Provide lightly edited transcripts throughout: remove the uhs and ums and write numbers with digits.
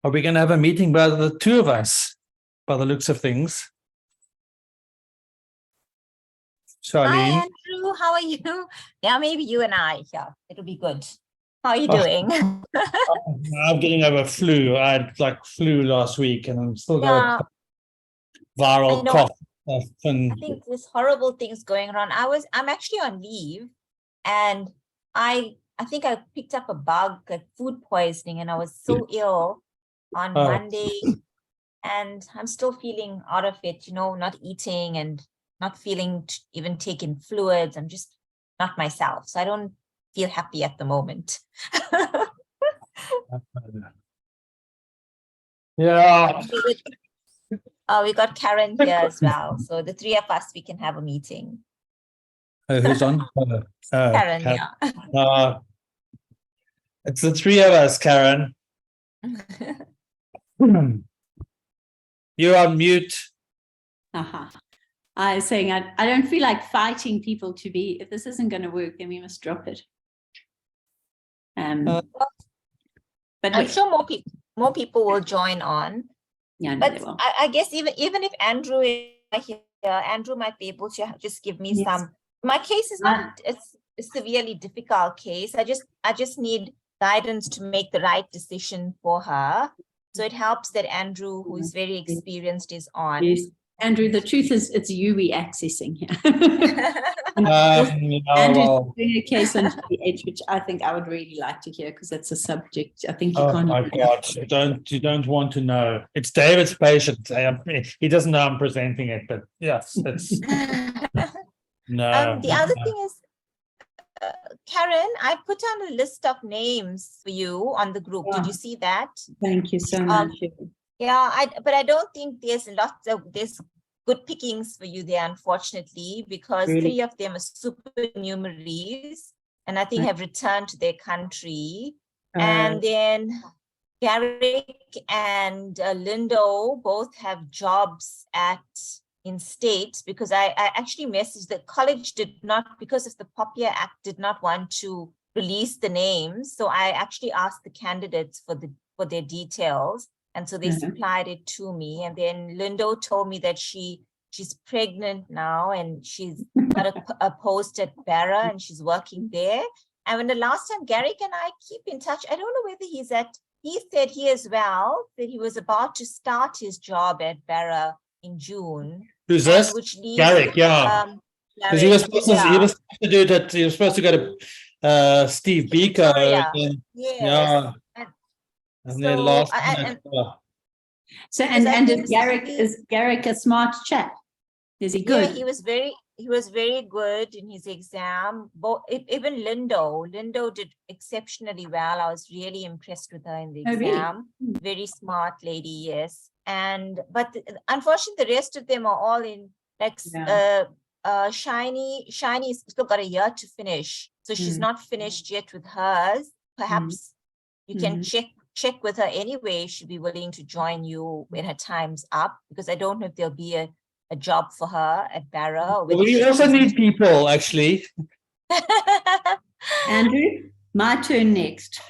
Are we going to have a meeting by the two of us, by the looks of things? Hi, Charlene? Andrew. How are you? Yeah, maybe you and I. Yeah, it'll be good. How are you doing? I'm getting over flu. I had like flu last week and I'm still got a viral cough. I think there's horrible things going around. I'm actually on leave, and I think I picked up a bug, like food poisoning, and I was so ill on Monday, and I'm still feeling out of it, not eating and not feeling even taking fluids. I'm just not myself. So I don't feel happy at the moment. Yeah. We got Karen here as well. So the three of us, we can have a meeting. Who's on? Karen, yeah. It's the three of us, Karen. You're on mute. I was saying I don't feel like fighting people to be, if this isn't going to work, then we must drop it. But I'm sure more people will join on. Yeah, but I guess even if Andrew is here, Andrew might be able to just give me some. My case is not a severely difficult case. I just need guidance to make the right decision for her. So it helps that Andrew, who is very experienced, is on. Yes. Andrew, the truth is, it's you we accessing here. Andrew's doing a case on GBH, which I think I would really like to hear because that's a subject I think you can't. Oh my God! You don't want to know. It's David's patient. He doesn't know I'm presenting it, but yes, it's no. The other thing is, Karen, I put on a list of names for you on the group. Did you see that? Thank you so much. Yeah, but I don't think there's there's good pickings for you there, unfortunately, because three of them are supernumeraries and I think have returned to their country. And then Garrick and Lindo both have jobs in state, because I actually messaged the college did not, because of the POPIA Act, did not want to release the names. So I actually asked the candidates for their details. And so they supplied it to me. And then Lindo told me that she's pregnant now and she's got a post at Barra and she's working there. And when the last time Garrick and I keep in touch, I don't know whether he said he as well, that he was about to start his job at Barra in June. Who's this? Which leaves, Garrick, yeah. Because he was supposed to do that. He was supposed to go to Steve Biko. Yeah. And then last and is Garrick a smart chap? Is he good? Yeah, he was very good in his exam. Even Lindo did exceptionally well. I was really impressed with her in the exam. Really? Very smart lady, yes. But unfortunately, the rest of them are all in Shiny's still got a year to finish, so she's not finished yet with hers. Perhaps you can check with her anyway. She'd be willing to join you when her time's up, because I don't know if there'll be a job for her at Barra. We also need people, actually. Andrew, my turn next.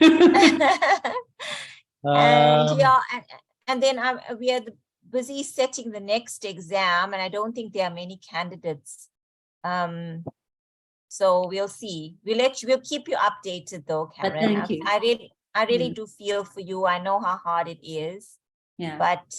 And then we are busy setting the next exam, and I don't think there are many candidates. So we'll see. We'll keep you updated though, Karen. But thank you. I really do feel for you. I know how hard it is. Yeah. But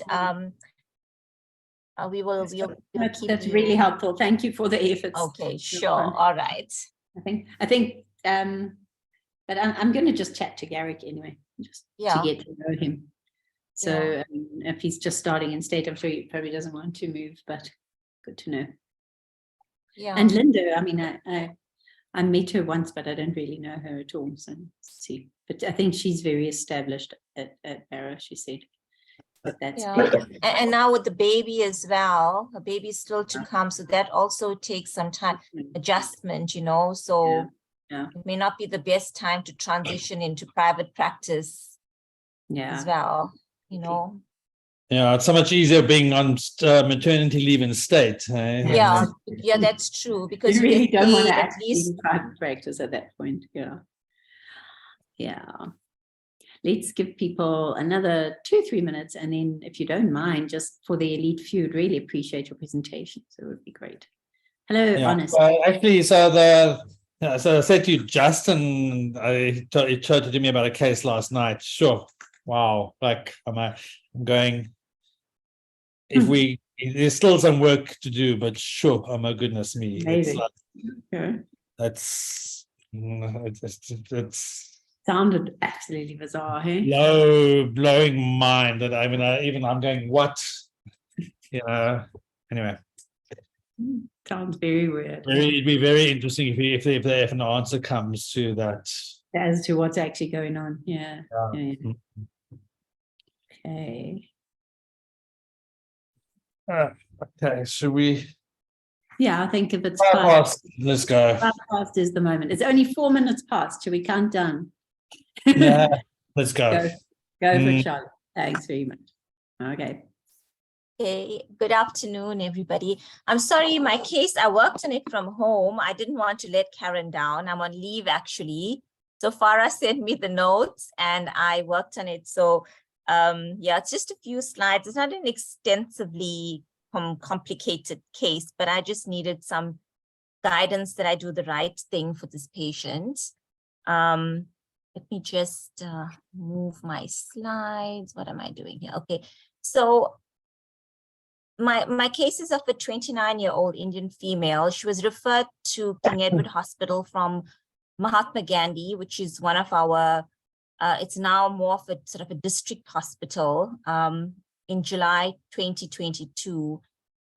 we'll keep that's you. really helpful. Thank you for the efforts. Okay, sure. All right. I think but I'm going to just chat to Garrick anyway, just to get to know him. So if he's just starting in state, I'm sure he probably doesn't want to move, but good to know. Yeah. And Linda, I mean, I met her once, but I don't really know her at all. So see, but I think she's very established at Barra, she said. But that's and now with the baby as well, her baby is still to come, so that also takes some time, adjustment, so it may not be the best time to transition into private practice as well, Yeah, it's so much easier being on maternity leave in state. Yeah, that's true, because you really don't want to at least in private practice at that point. Yeah. let's give people another 2-3 minutes. And then if you don't mind, just for the elite few, would really appreciate your presentation. So it would be great. Hello, Yeah, Honest. actually, so so I said to you, Justin, he tried to do me about a case last night. Sure. Wow. Like, I'm going, there's still some work to do, but sure. Oh my goodness me. Amazing. It's Sounded absolutely bizarre, hey? blowing mind that I mean, even I'm going, what? Anyway. Sounds very weird. It'd be very interesting if an answer comes to that. As to what's actually going on. Yeah. Okay. Okay, should we? Yeah, I think if it's 5 past, let's go. 5 past is the moment. It's only 4 minutes past. Should we count down? Yeah, let's go. Go for it, Charlotte. Thanks very much. Okay. Hey, good afternoon, everybody. I'm sorry, my case, I worked on it from home. I didn't want to let Karen down. I'm on leave, actually. So Farah sent me the notes and I worked on it. So yeah, it's just a few slides. It's not an extensively complicated case, but I just needed some guidance that I do the right thing for this patient. Let me just move my slides. What am I doing here? Okay, so my case is of a 29-year-old Indian female. She was referred to King Edward Hospital from Mahatma Gandhi, which is one of our, it's now more of a sort of a district hospital, in July 2022.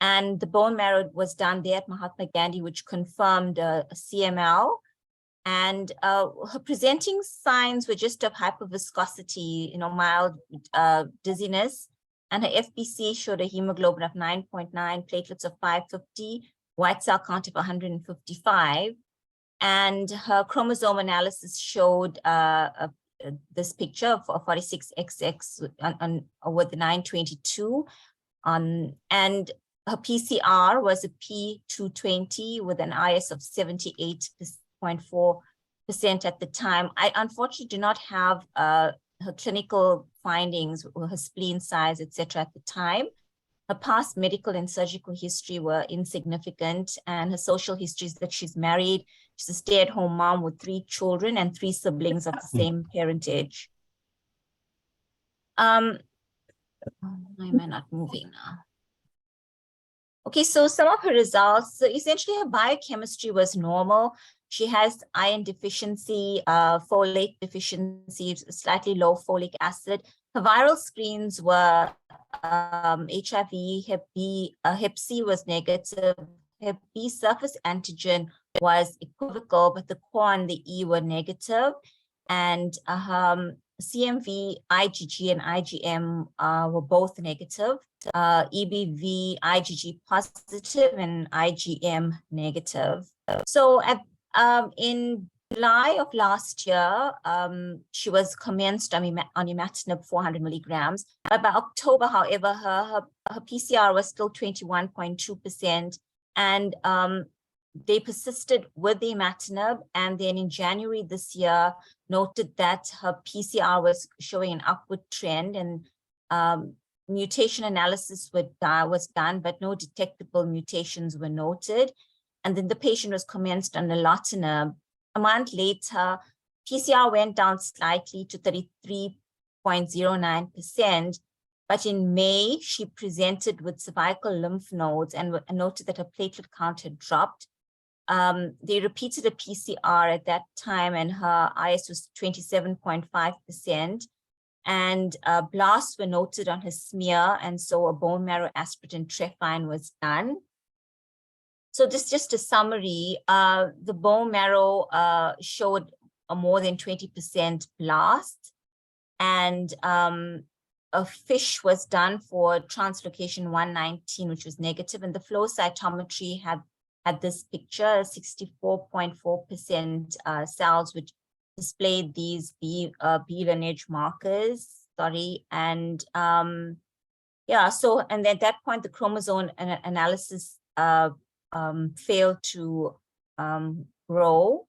And the bone marrow was done there at Mahatma Gandhi, which confirmed a CML. And her presenting signs were just of hyperviscosity, mild dizziness. And her FBC showed a hemoglobin of 9.9, platelets of 550, white cell count of 155. And her chromosome analysis showed this picture of 46XX with the 922. And her PCR was a P220 with an IS of 78.4% at the time. I unfortunately do not have her clinical findings, her spleen size, etc. at the time. Her past medical and surgical history were insignificant, and her social history is that she's married. She's a stay-at-home mom with 3 children and 3 siblings of the same parentage. Why am I not moving now? Okay, so some of her results, so essentially her biochemistry was normal. She has iron deficiency, folate deficiency, slightly low folic acid. Her viral screens were HIV, Hep B, Hep C was negative. Hep B surface antigen was equivocal, but the core and the E were negative. And CMV, IgG, and IgM were both negative. EBV, IgG positive, and IgM negative. So in July of last year, she was commenced on imatinib 400 milligrams. But by October, however, her PCR was still 21.2%. And they persisted with the imatinib. And then in January this year, noted that her PCR was showing an upward trend, and mutation analysis was done, but no detectable mutations were noted. And then the patient was commenced on nilotinib. A month later, PCR went down slightly to 33.09%. But in May, she presented with cervical lymph nodes and noted that her platelet count had dropped. They repeated a PCR at that time, and her IS was 27.5%. And blasts were noted on her smear, and so a bone marrow aspirate trephine was done. So this is just a summary. The bone marrow showed a more than 20% blast, and a FISH was done for translocation 119, which was negative, and the flow cytometry had this picture, 64.4% cells, which displayed these B lineage markers, and yeah, so, and at that point, the chromosome analysis failed to grow.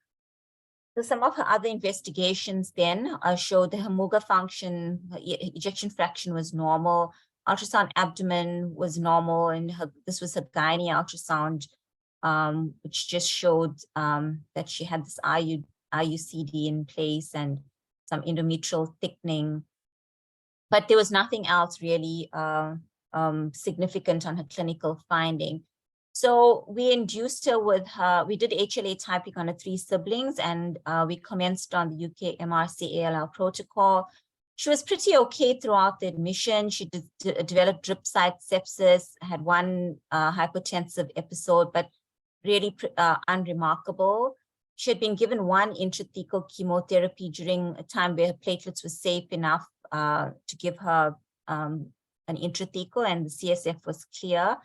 So some of her other investigations then showed the Hamuga function, her ejection fraction was normal, ultrasound abdomen was normal, and this was her gynae ultrasound, which just showed that she had this IUCD in place and some endometrial thickening. But there was nothing else really significant on her clinical finding. So we induced her with her, we did HLA typing on her 3 siblings, and we commenced on the UK MRC ALL protocol. She was pretty okay throughout the admission. She developed drip site sepsis, had 1 hypotensive episode, but really unremarkable. She had been given 1 intrathecal chemotherapy during a time where her platelets were safe enough to give her an intrathecal, and the CSF was clear.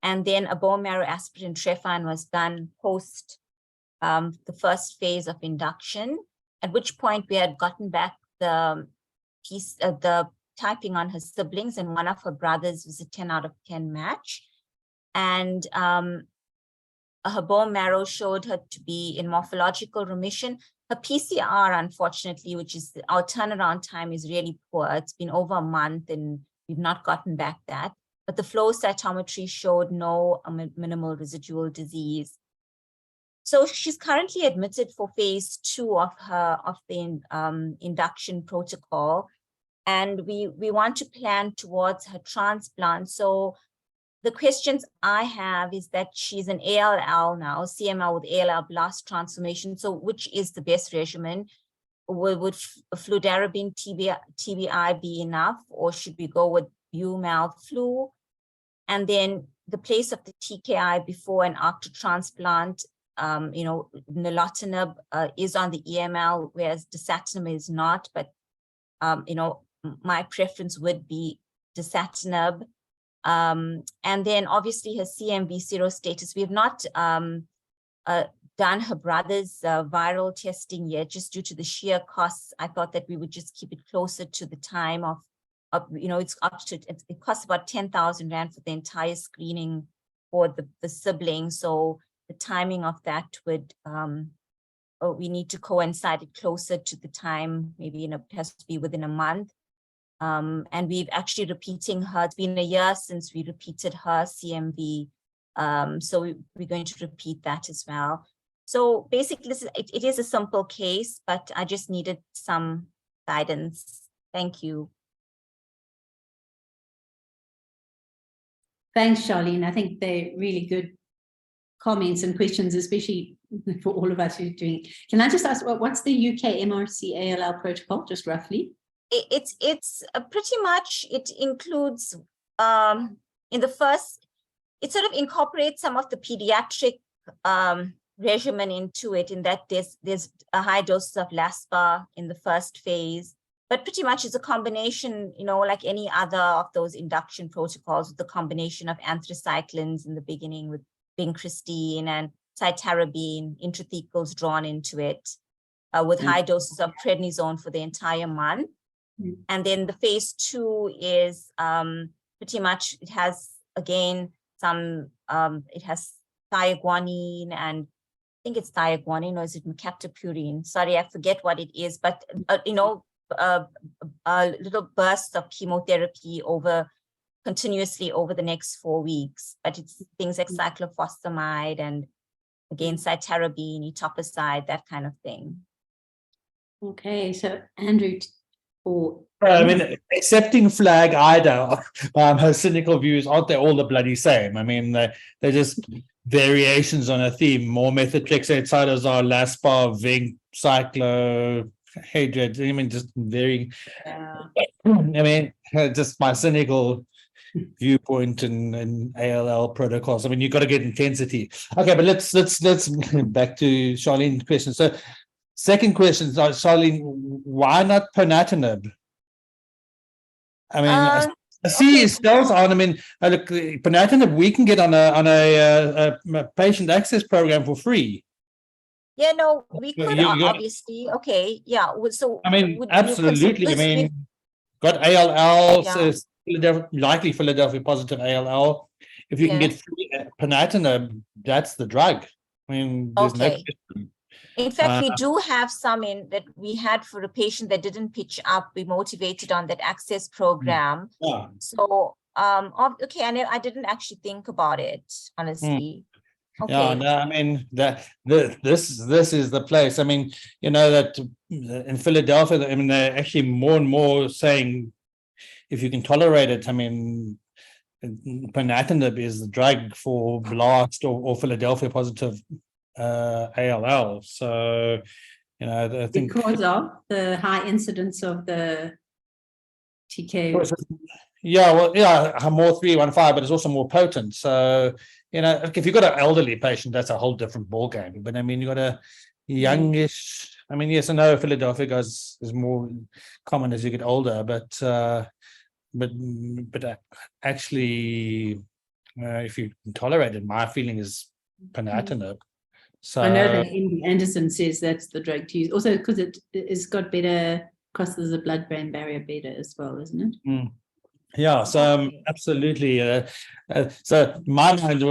And then a bone marrow aspirin trephine was done post the first phase of induction, at which point we had gotten back the typing on her siblings, and one of her brothers was a 10 out of 10 match. And her bone marrow showed her to be in morphological remission. Her PCR, unfortunately, which is our turnaround time, is really poor. It's been over a month and we've not gotten back that. But the flow cytometry showed no minimal residual disease. So she's currently admitted for phase 2 of the induction protocol, and we want to plan towards her transplant. So the questions I have is that she's an ALL now, CML with ALL blast transformation. So which is the best regimen? Would fludarabine TBI be enough, or should we go with BuMal flu? And then the place of the TKI before and after transplant, nilotinib is on the EML, whereas dasatinib is not, but, my preference would be dasatinib. And then obviously her CMV serostatus. We have not done her brother's viral testing yet, just due to the sheer costs. I thought that we would just keep it closer to the time of it's it costs about 10,000 Rand for the entire screening for the sibling. So the timing of that would, we need to coincide it closer to the time, maybe it has to be within a month. And we've actually repeating her, it's been a year since we repeated her CMV. So we're going to repeat that as well. So basically, it is a simple case, but I just needed some guidance. Thank you. Thanks, Charlene. I think they're really good comments and questions, especially for all of us who are doing. Can I just ask, what's the UK MRC ALL protocol, just roughly? It's pretty much, it includes in the first, it sort of incorporates some of the pediatric regimen into it, in that there's a high dose of LASPA in the first phase. But pretty much it's a combination, like any other of those induction protocols, with the combination of anthracyclines in the beginning with vincristine and cytarabine, intrathecals drawn into it, with high doses of prednisone for the entire month. And then the phase 2 is pretty much, it has, again, some, it has thiaguanine, and I think it's thiaguanine, or is it mercaptopurine? Sorry, I forget what it is, but, a little burst of chemotherapy continuously over the next 4 weeks. But it's things like cyclophosphamide and, again, cytarabine, etoposide, that kind of thing. Okay, so Andrew, accepting flag IDA, her cynical views, aren't they all the bloody same? I mean, they're just variations on a theme. More methotrexate, cytosol, LASPA, Vinc, cyclo, Hadrid. I mean, just varying. Yeah. I mean, just my cynical viewpoint in ALL protocols. I mean, you've got to get intensity. Okay, but let's back to Charlene's question. So, second question, Charlene, why not ponatinib? I mean, I see his cells on. I mean, look, ponatinib we can get on a patient access program for free. Yeah, no, we could obviously. Okay, yeah. So I mean, absolutely. I mean, got ALL, so likely Philadelphia positive ALL. If you can get free ponatinib, that's the drug. I mean, there's no question. In fact, we do have some in that we had for a patient that didn't pitch up. We motivated on that access program. Yeah. So, okay, I didn't actually think about it, honestly. Okay. Yeah, no, I mean this is the place. I mean, you know that in Philadelphia, I mean, they're actually more and more saying if you can tolerate it. I mean, ponatinib is the drug for blast or Philadelphia positive ALL. So, you know, I think because of the high incidence of the TK. Yeah, well, yeah, more 315, but it's also more potent. So, you know, if you've got an elderly patient, that's a whole different ballgame. But I mean, you've got a youngish. I mean, yes, I know Philadelphia guys is more common as you get older, but actually, if you can tolerate it, my feeling is ponatinib. So I know that MD Anderson says that's the drug to use, also because it's got better, crosses the blood-brain barrier better as well, isn't it? Yeah, so absolutely. So my mind,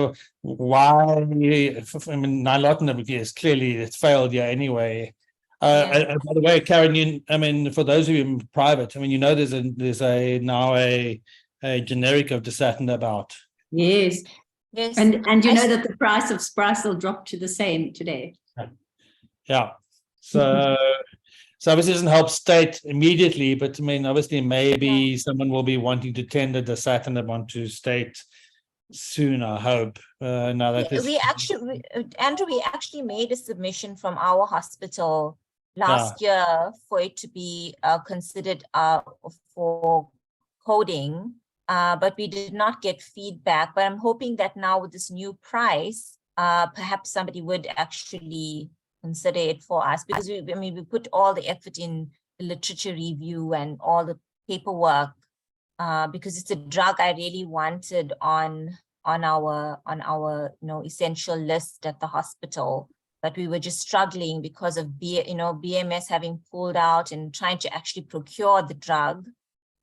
why? I mean, nilotinib is clearly it's failed here anyway. By the way, Karen, I mean, for those of you in private, I mean, you know, there's now a generic of dasatinib out. Yes. Yes. And you know that the price of Sprycel dropped to the same today. Yeah. So. So obviously it doesn't help state immediately, but I mean, obviously maybe someone will be wanting to tender dasatinib onto state soon, I hope. Now that Andrew, we actually made a submission from our hospital last year for it to be considered for coding, but we did not get feedback. But I'm hoping that now with this new price, perhaps somebody would actually consider it for us, because we put all the effort in the literature review and all the paperwork, because it's a drug I really wanted on our essential list at the hospital, but we were just struggling because of BMS having pulled out and trying to actually procure the drug.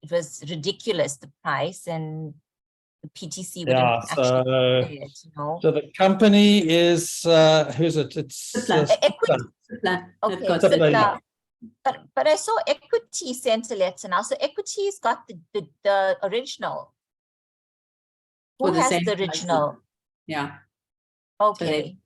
It was ridiculous, the price, and the PTC wouldn't actually it, So the company is who's it? It's Equity. Okay, but I saw Equity sent a letter now. So Equity's got the original. Who has the original? Person. Yeah. Okay.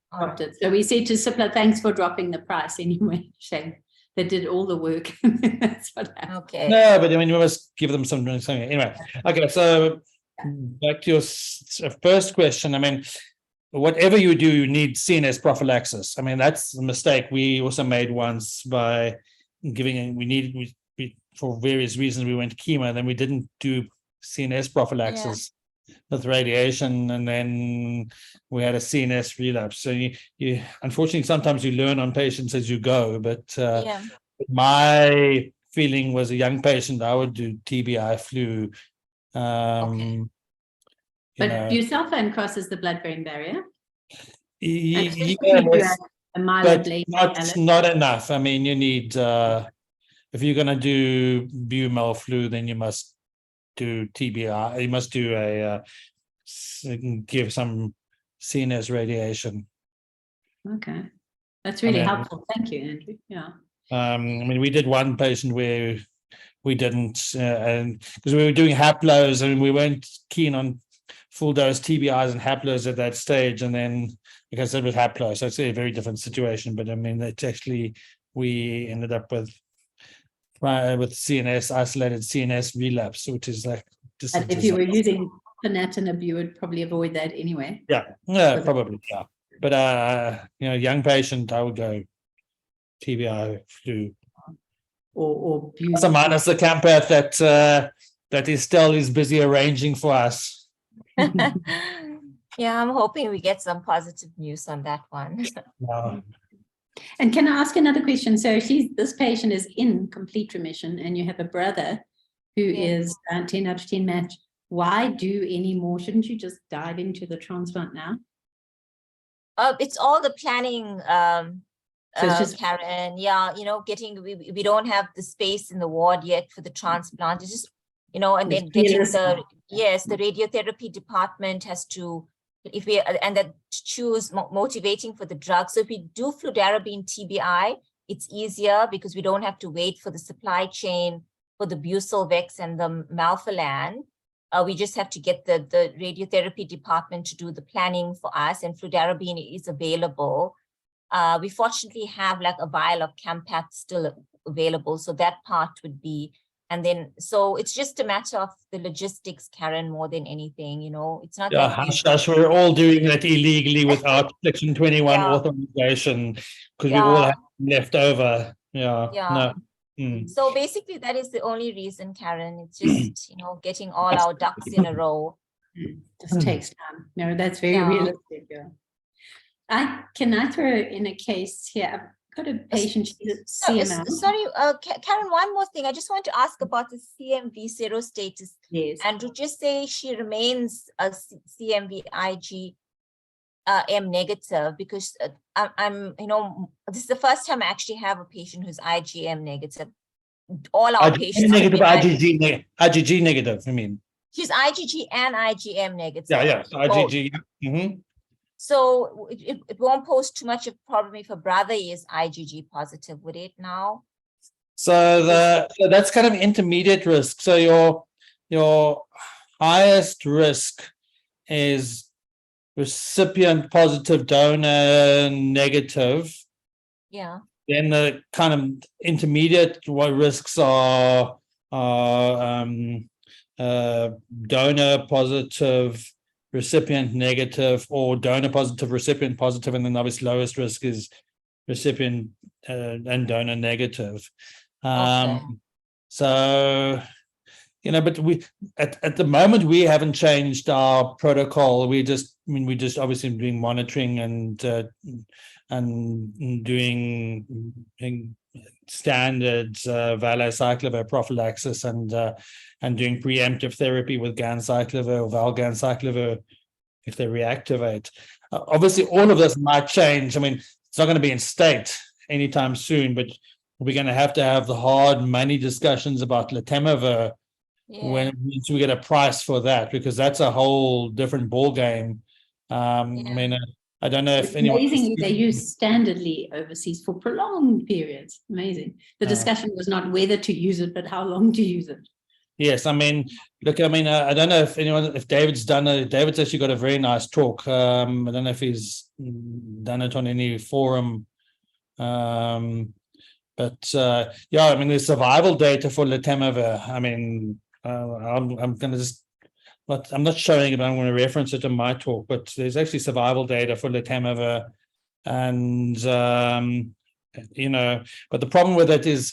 So we said to Cipla, thanks for dropping the price anyway. Shame. They did all the work. That's what happened. Okay. No, but I mean, we must give them something. Anyway, okay, so back to your first question. I mean, whatever you do, you need CNS prophylaxis. I mean, that's a mistake we also made once by giving. We for various reasons we went chemo, and then we didn't do CNS prophylaxis with radiation, and then we had a CNS relapse. So you unfortunately sometimes you learn on patients as you go. But my feeling was a young patient, I would do TBI flu. But busulfan crosses the blood-brain barrier. Yes, but not enough. I mean, you need if you're going to do bumel flu, then you must do TBI. You must do give some CNS radiation. Okay, that's really helpful. Thank you, Andrew. Yeah. I mean, we did one patient where we didn't, and because we were doing haplos and we weren't keen on full dose TBIs and haplos at that stage, and then because it was haplo, so it's a very different situation. But I mean, it's actually we ended up with CNS isolated CNS relapse, which is like just. And if you were using ponatinib, you would probably avoid that anyway. Yeah, probably, yeah. But young patient, I would go TBI flu. Or plus or minus the campath that Estelle is busy arranging for us. Yeah, I'm hoping we get some positive news on that one. And can I ask another question? So this patient is in complete remission, and you have a brother who is 10 out of 10 match. Why do any more? Shouldn't you just dive into the transplant now? It's all the planning, so it's just Karen. Yeah, we don't have the space in the ward yet for the transplant. It's just, and then getting the radiotherapy department has to if we and that choose motivating for the drug. So if we do fludarabine TBI, it's easier because we don't have to wait for the supply chain for the Busulvex and the Malphalan. We just have to get the radiotherapy department to do the planning for us, and fludarabine is available. We fortunately have like a vial of Campath still available, so that part would be, and then so it's just a matter of the logistics, Karen, more than anything. It's not Yeah, that easy. hush, we're all doing that illegally without Section 21 Yeah. authorization because we Yeah. all have left over. Yeah. Yeah. No. So basically, that is the only reason, Karen. It's just getting all our ducks in a row. Just takes time. No, that's very Yeah. realistic. Yeah. Can I throw in a case here? I've got a patient, she's at CML. Sorry, Karen, one more thing. I just want to ask about the CMV serostatus. Yes. And to just say she remains a CMV IG M negative, because I'm this is the first time I actually have a patient who's IgM negative. All our patients negative, IgG negative, I mean. She's IgG and IgM negative. Yeah, so IgG. So it won't pose too much of a problem if her brother is IgG positive, would it now? So that's kind of intermediate risk. So your highest risk is recipient positive, donor negative. Yeah. Then the kind of intermediate risks are donor positive, recipient negative, or donor positive, recipient positive, and then obviously lowest risk is recipient and donor negative. Okay. So but we at the moment we haven't changed our protocol. We just obviously doing monitoring and doing standard valacyclovir prophylaxis and doing preemptive therapy with ganciclovir or valganciclovir if they reactivate. Obviously, all of this might change. I mean, it's not going to be in state anytime soon, but we're going to have the hard money discussions about letemavir. Yeah. When we get a price for that, because that's a whole different ball game. I mean, I don't know if anyone. Amazingly, they use standardly overseas for prolonged periods. Amazing. The discussion was not whether to use it, but how long to use it. Yes, I mean, look, I don't know if David's David's actually got a very nice talk. I don't know if he's done it on any forum. But I mean, there's survival data for letemavir. I mean, I'm going to just, I'm not showing it, but I'm going to reference it in my talk, but there's actually survival data for letemavir. And, but the problem with it is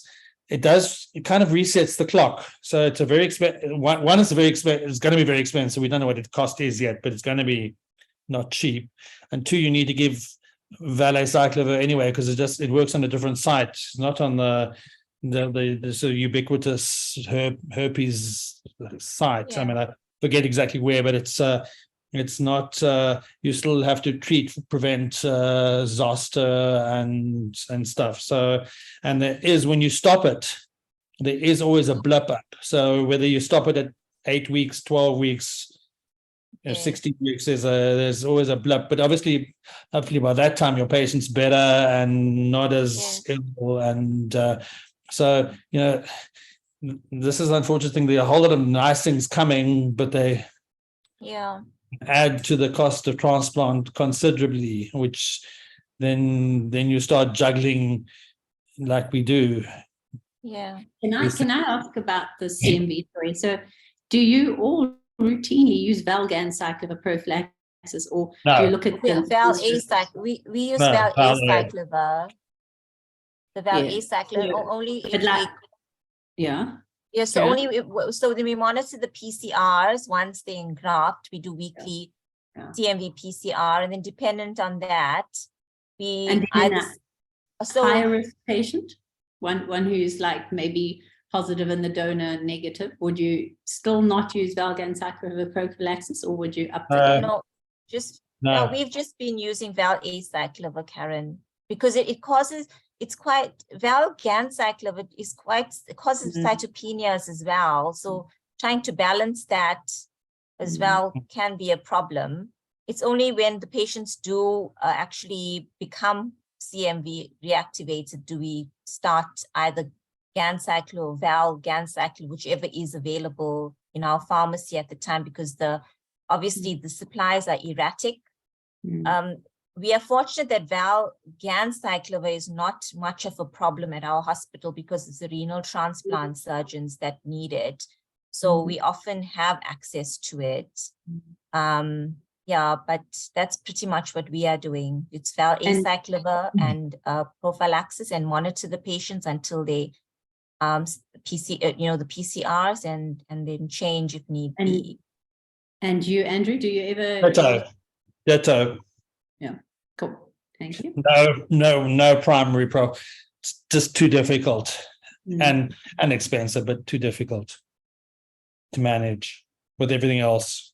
it kind of resets the clock. So it's a very expensive, one is very expensive, it's going to be very expensive. We don't know what its cost is yet, but it's going to be not cheap. And two, you need to give valacyclovir anyway, because it works on a different site. It's not on the sort of ubiquitous herpes site. Yeah. I mean, I forget exactly where, but it's not. You still have to prevent zoster and stuff. So, and there is, when you stop it, there is always a blip up. So whether you stop it at 8 weeks, 12 weeks, 16 weeks, there's always a blip. But hopefully by that time your patient's better and not as ill. And so this is an unfortunate thing. There are a whole lot of nice things coming, but they add to the cost of transplant considerably, which then you start juggling like we do. Yeah. Can I ask about the CMV story? So do you all routinely use valganciclovir prophylaxis, or do you look at the valacyclovir? We use valacyclovir. The valacyclovir only so then we monitor the PCRs once they engraft. We do weekly CMV PCR, and then dependent on that, we higher risk patient, one who's like maybe positive and the donor negative, would you still not use valganciclovir prophylaxis, or would you up to No, we've just been using valacyclovir, Karen, because it causes valganciclovir causes cytopenias as well. So trying to balance that as well can be a problem. it's only when the patients do actually become CMV reactivated do we start either Ganciclovir or Ganciclovir, whichever is available in our pharmacy at the time, because obviously the supplies are erratic. We are fortunate that Ganciclovir is not much of a problem at our hospital because it's the renal transplant surgeons that need it. So we often have access to it. Yeah, but that's pretty much what we are doing. It's Acyclovir and prophylaxis, and monitor the patients until they the PCRs and then change if need be. And you, Andrew, do you ever? Ditto. Yeah, cool. Thank you. No primary it's just too difficult and expensive, but too difficult to manage with everything else.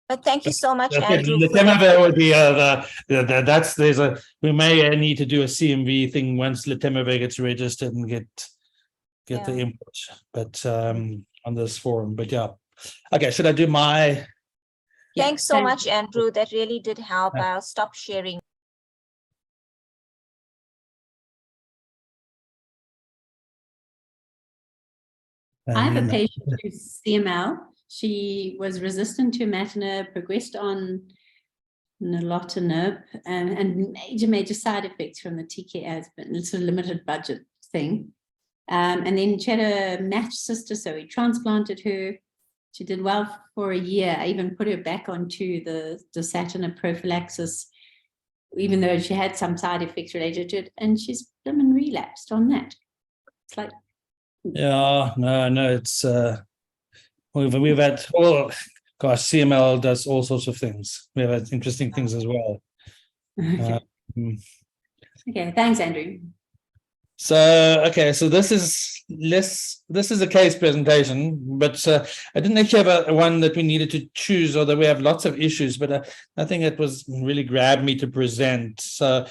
But thank you so much, Andrew. Letemavir would be we may need to do a CMV thing once Letemavir gets registered and get the input, but on this forum. But yeah, okay. Should I do my? Thanks so much, Andrew. That really did help. I'll stop sharing. I have a patient who's CML. She was resistant to imatinib, progressed on nilotinib, and major side effects from the TKIs, but it's a limited budget thing. And then she had a matched sister, so we transplanted her. She did well for a year. I even put her back onto the dasatinib prophylaxis, even though she had some side effects related to it, and she's been relapsed on that. It's like, yeah, no, it's we've had CML does all sorts of things. We have had interesting things as well. Okay, thanks, Andrew. So this is a case presentation, but I didn't actually have one that we needed to choose, although we have lots of issues, but I think it was really grabbed me to present. So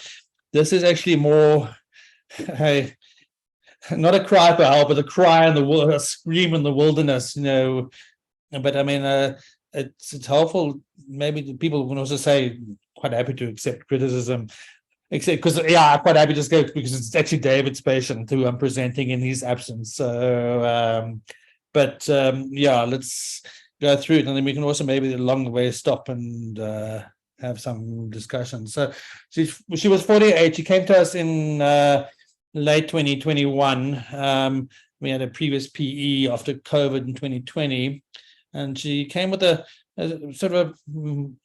this is actually more not a cry for help, but a cry in a scream in the wilderness, but I mean, it's helpful. Maybe people can also say quite happy to accept criticism. Except because I'm quite happy to go because it's actually David's patient who I'm presenting in his absence. So, let's go through it, and then we can also maybe along the way stop and have some discussion. So, she was 48. She came to us in late 2021. We had a previous PE after COVID in 2020, and she came with a sort of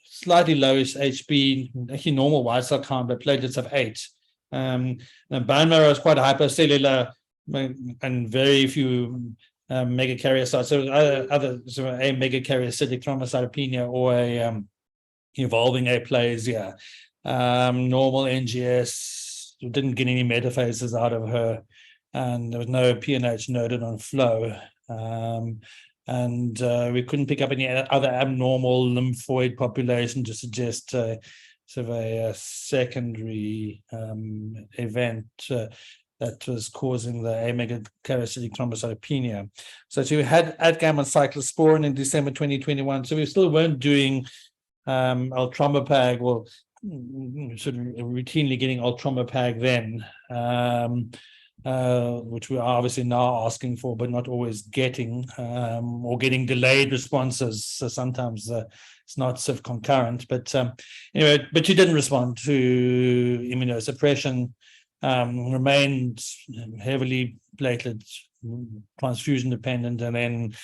slightly lowish HB, actually normal white cell count, but platelets of 8. The bone marrow is quite hypercellular and very few megakaryocytes. So other sort of a megakaryocytic thrombocytopenia or a evolving aplasia. Normal NGS, we didn't get any metaphases out of her, and there was no PNH noted on flow. And we couldn't pick up any other abnormal lymphoid population to suggest sort of a secondary event that was causing the amegakaryocytic thrombocytopenia. So she had gamma cyclosporin in December 2021. So we still weren't doing Altromopag, well, sort of routinely getting Altromopag then. Which we are obviously now asking for, but not always getting, or getting delayed responses. So sometimes it's not sort of concurrent. But anyway, but she didn't respond to immunosuppression, remained heavily platelet transfusion dependent, and then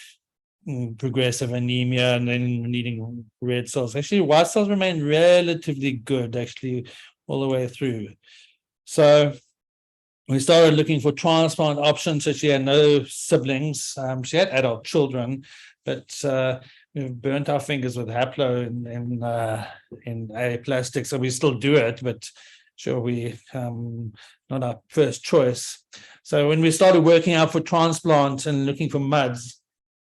progressive anemia, and then needing red cells. Actually, white cells remained relatively good, actually, all the way through. So we started looking for transplant options. So she had no siblings. She had adult children, but we burnt our fingers with haplo in aplastic. So we still do it, but sure, we not our first choice. So when we started working out for transplant and looking for MUDs,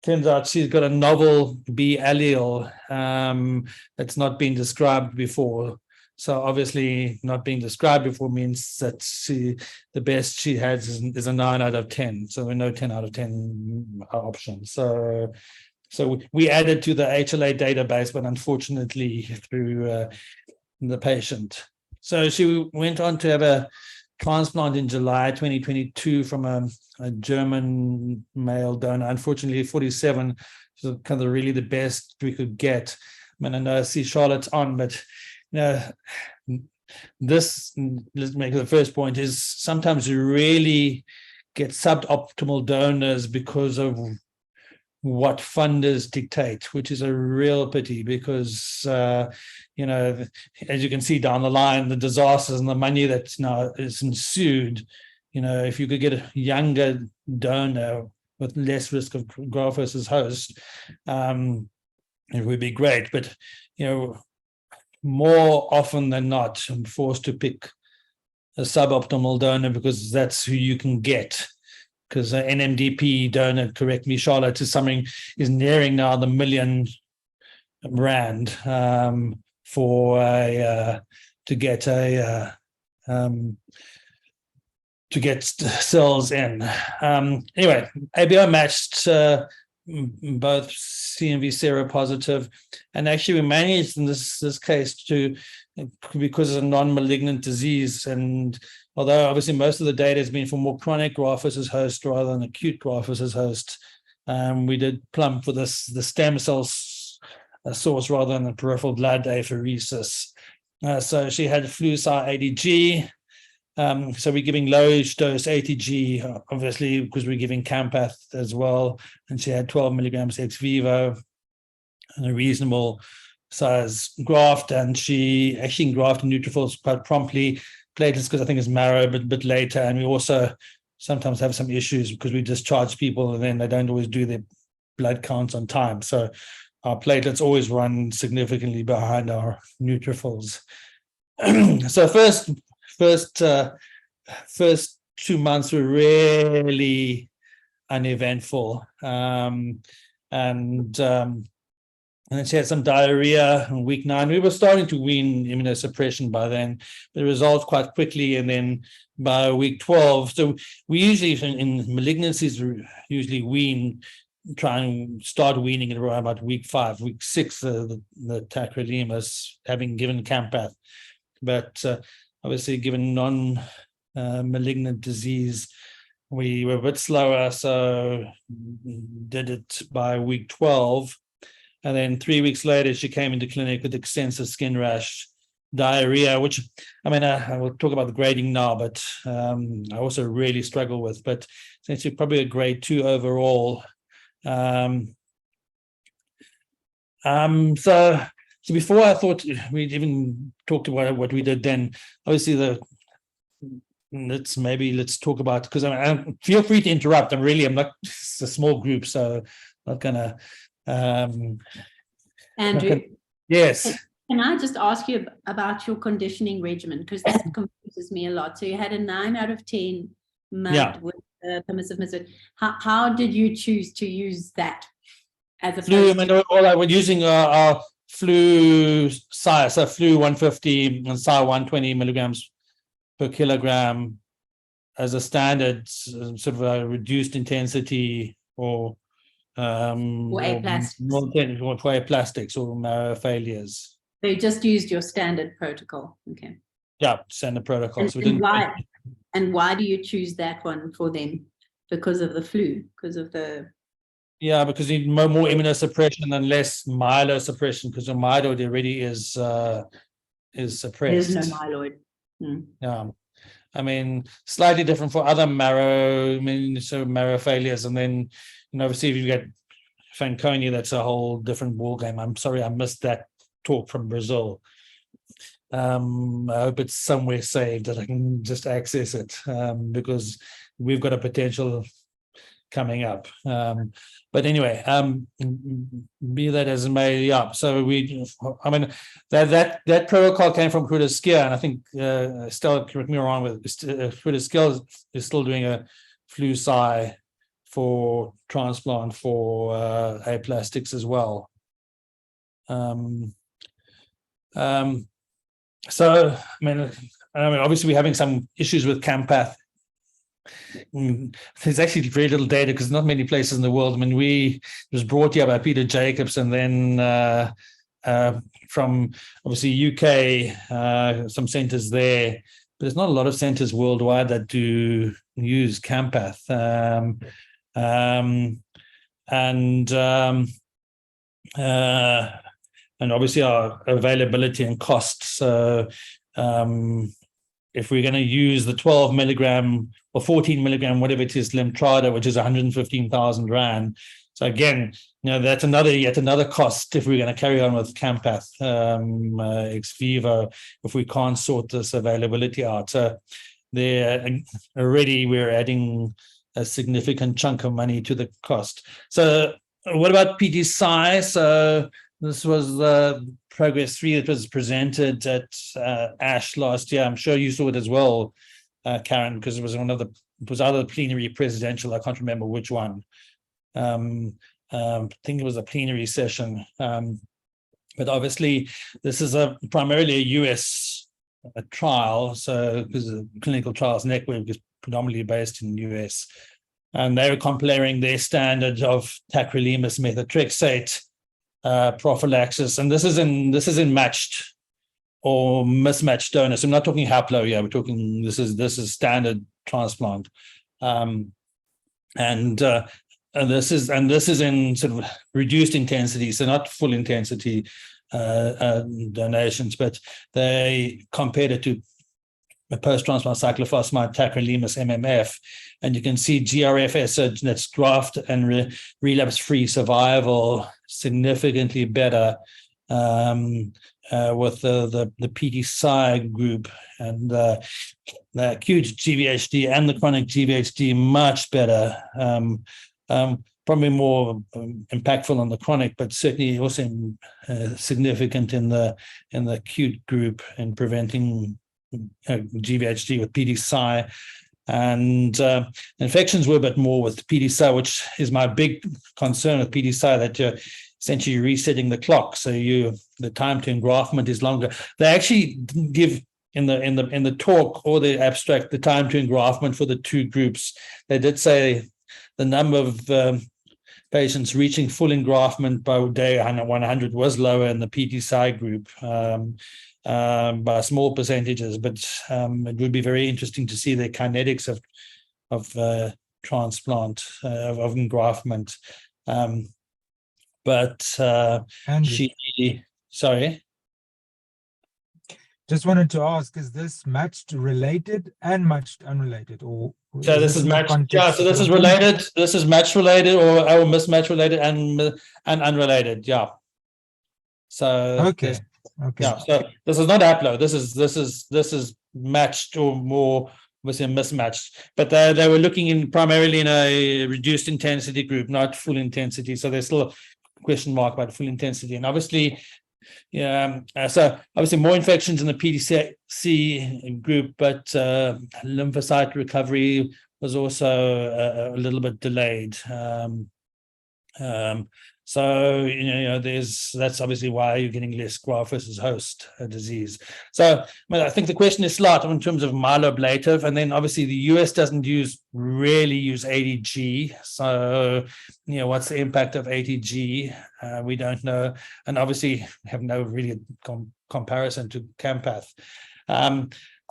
turns out she's got a novel B allele that's not been described before. So obviously not being described before means that the best she has is a 9 out of 10. So we know 10 out of 10 options. So So we added to the HLA database, but unfortunately through the patient. So she went on to have a transplant in July 2022 from a German male donor. Unfortunately, 47, so kind of really the best we could get. I mean, I know I see Charlotte's on, but you know, this, let's make the first point, is sometimes you really get suboptimal donors because of what funders dictate, which is a real pity because, you know, as you can see down the line, the disasters and the money that's now is ensued, you know, if you could get a younger donor with less risk of graft versus host, it would be great. But, you know, more often than not, I'm forced to pick a suboptimal donor because that's who you can get. Because NMDP donor, correct me, Charlotte, is nearing now the R1 million for to get cells in. Anyway, ABO matched both CMV seropositive, and actually we managed in this case to, because it's a non-malignant disease, and although obviously most of the data has been for more chronic graft versus host rather than acute graft versus host, we did plumb for the stem cells source rather than the peripheral blood apheresis. So she had flu-cy ADG. So we're giving low dose ATG, obviously, because we're giving Campath as well. And she had 12 milligrams ex vivo and a reasonable size graft. And she actually grafted neutrophils quite promptly. Platelets, because I think it's marrow, but a bit later. And we also sometimes have some issues because we discharge people and then they don't always do their blood counts on time. So our platelets always run significantly behind our neutrophils. So first 2 months were really uneventful, and then she had some diarrhea in week 9. We were starting to wean immunosuppression by then, but it resolved quite quickly. And then by week 12, so we usually in malignancies we usually try and start weaning at around about week 5, week 6. The tacrolimus having given Campath, but obviously, given non-malignant disease, we were a bit slower, so did it by week 12. And then 3 weeks later, she came into clinic with extensive skin rash, diarrhea, which, I mean, I will talk about the grading now, but I also really struggle with, but essentially probably a grade 2 overall. So before I thought we'd even talked about what we did then, obviously let's talk about, because I feel free to interrupt. I'm not, it's a small group, so I'm not gonna. Andrew, yes. Can I just ask you about your conditioning regimen? Because that confuses me a lot. So you had a 9 out of 10 MUD with permissive misfit. How did you choose to use that as a flu? All I was using our flu size, so flu 150 and SAR 120 milligrams per kilogram as a standard sort of a reduced intensity or aplastics or marrow failures. So you just used your standard protocol. Okay. Yeah, standard protocol. And why do you choose that one for them? Because of the flu? Because of the... Yeah, because you need more immunosuppression and less myelosuppression, because the myeloid already is suppressed. There's no myeloid. Yeah. I mean, slightly different for other marrow, marrow failures. And then, obviously, if you get Fanconi, that's a whole different ballgame. I'm sorry, I missed that talk from Brazil. I hope it's somewhere saved that I can just access it, because we've got a potential coming up. But anyway, be that as it may, yeah. So that protocol came from Kruder-Skier, and I think Stella, correct me wrong, with Kruder-Skier is still doing a flu-cy for transplant for aplastics as well. So I mean, obviously we're having some issues with Campath There's actually very little data because not many places in the world. I mean, it was brought here by Peter Jacobs, and then from obviously UK, some centers there, but there's not a lot of centers worldwide that do use Campath. And obviously our availability and cost. So if we're going to use the 12 milligram or 14 milligram, whatever it is, Lemtrada, which is 115,000 Rand. So again, that's yet another cost if we're going to carry on with Campath ex vivo, if we can't sort this availability out. So there already we're adding a significant chunk of money to the cost. So what about PTSI? So this was Progress 3 that was presented at ASH last year. I'm sure you saw it as well, Karen, because it was it was either plenary presidential, I can't remember which one. I think it was a plenary session. But obviously, this is primarily a US trial, so because the Clinical Trials Network is predominantly based in the US. And they were comparing their standard of tacrolimus methotrexate prophylaxis, and this is in matched or mismatched donors. I'm not talking haplo here. We're talking this is standard transplant, and this is in sort of reduced intensity, so not full intensity donations, but they compared it to a post-transplant cyclophosphamide tacrolimus MMF, and you can see GRFS, so that's graft and relapse-free survival, significantly better with the PTSI group, and the acute GVHD and the chronic GVHD much better. Probably more impactful on the chronic, but certainly also significant in the acute group in preventing GVHD with PTSI. And infections were a bit more with PTSI, which is my big concern with PTSI, that you're essentially resetting the clock. So the time to engraftment is longer. They actually give in the talk or the abstract the time to engraftment for the two groups. They did say the number of patients reaching full engraftment by day 100 was lower in the PTSI group. By small percentages, but it would be very interesting to see the kinetics of transplant, of engraftment. Sorry. Just wanted to ask, is this matched related and matched unrelated, or so this is matched? Yeah, so this is related. This is match related or mismatch related and unrelated. Yeah. So okay. Yeah, so this is not haplo. This is matched or more obviously mismatched. But they were looking primarily in a reduced intensity group, not full intensity. So there's still a question mark about full intensity. And obviously, so obviously more infections in the PTC group, but lymphocyte recovery was also a little bit delayed. So that's obviously why you're getting less graft versus host disease. So I think the question is slight in terms of myeloablative, and then obviously the US doesn't really use ATG. So what's the impact of ATG? We don't know, and obviously have no really comparison to Campath.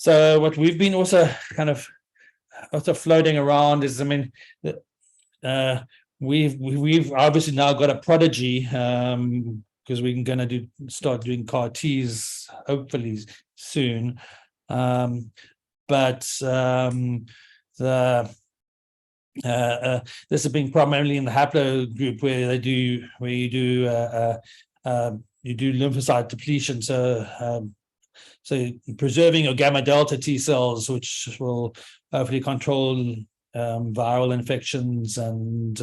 So what we've been also kind of floating around is, we've obviously now got a prodigy because we're going to start doing CAR Ts hopefully soon. But this has been primarily in the haplo group where you do lymphocyte depletion. So preserving your gamma delta T cells, which will hopefully control viral infections and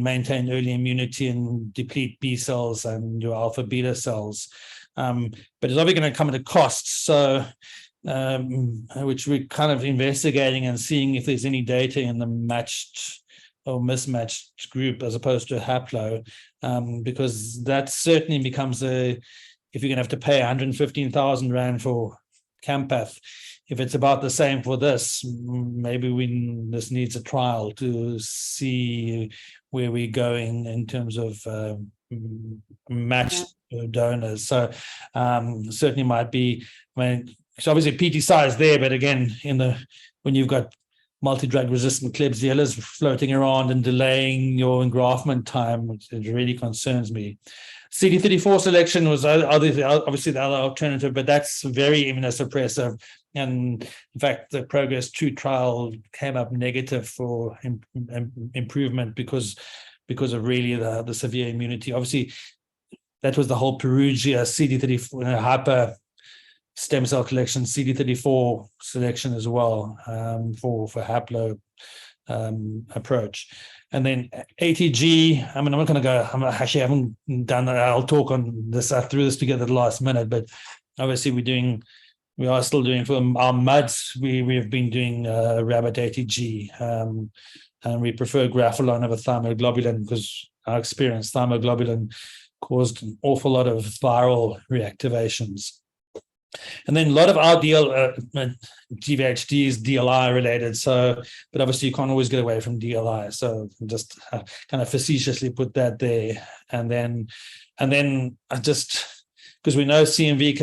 maintain early immunity and deplete B cells and your alpha beta cells. But it's obviously going to come at a cost. So which we're kind of investigating and seeing if there's any data in the matched or mismatched group as opposed to haplo, because that certainly becomes if you're going to have to pay 115,000 Rand for Campath, if it's about the same for this, maybe this needs a trial to see where we're going in terms of matched donors. So certainly might be, so obviously PTSI is there, but again, when you've got multi-drug resistant Klebsiellas floating around and delaying your engraftment time, it really concerns me. CD34 selection was obviously the other alternative, but that's very immunosuppressive. And in fact, the Progress 2 trial came up negative for improvement because of really the severe immunity. Obviously, that was the whole Perugia CD34 hyper stem cell collection, CD34 selection as well, for haplo approach. And then ATG, I mean, I'm not going to go, I haven't done that. I'll talk on this. I threw this together at the last minute, but obviously we are still doing for our MUDs. We have been doing rabbit ATG, and we prefer grapholone over thymoglobulin because our experience, thymoglobulin caused an awful lot of viral reactivations. And then a lot of our GVHD is DLI related. So, but obviously you can't always get away from DLI. So just kind of facetiously put that there. And then I just, because we know CMV